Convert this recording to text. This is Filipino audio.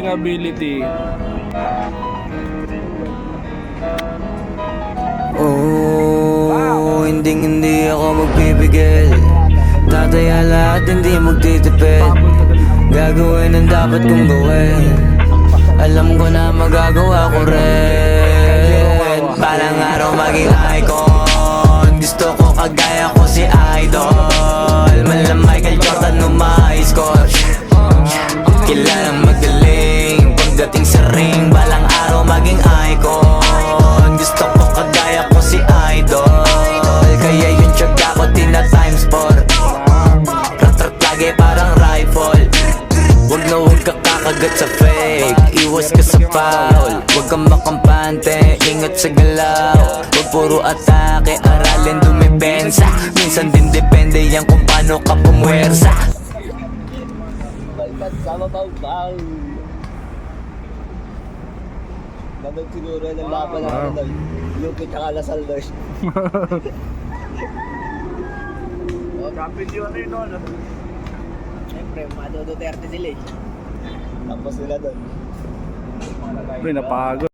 fighting ability. Oh, hindi ako magpipigil. Tataya lahat, hindi magtitipid. Gagawin ang dapat kong gawin. Alam ko na magagawa ko rin. Balang araw maging icon. Gusto ko kagaya ko si Idol. Malam Michael Jordan nung ma-high score. Kilalang magaling pagdating sa ring. Balang araw maging icon. Gusto ko kagaya ko si Idol. Kaya yung tiyaga ko tina times 4. Rat-rat lagi parang rifle. Huwag na huwag ka kakagat sa fake. Iwas ka sa foul. Huwag kang makampante, ingat sa galaw. Huwag puro atake, aralin dumipensa. Minsan din depende yan kung paano ka pumwersa. Balkan sama baw-baw. Dapat siguro ng laban na ano doy. Lupit at Lasal doy. Kapit yun rin nun. Siyempre, Mado Duterte sila eh. Tapos nila doon. Uy, napagod.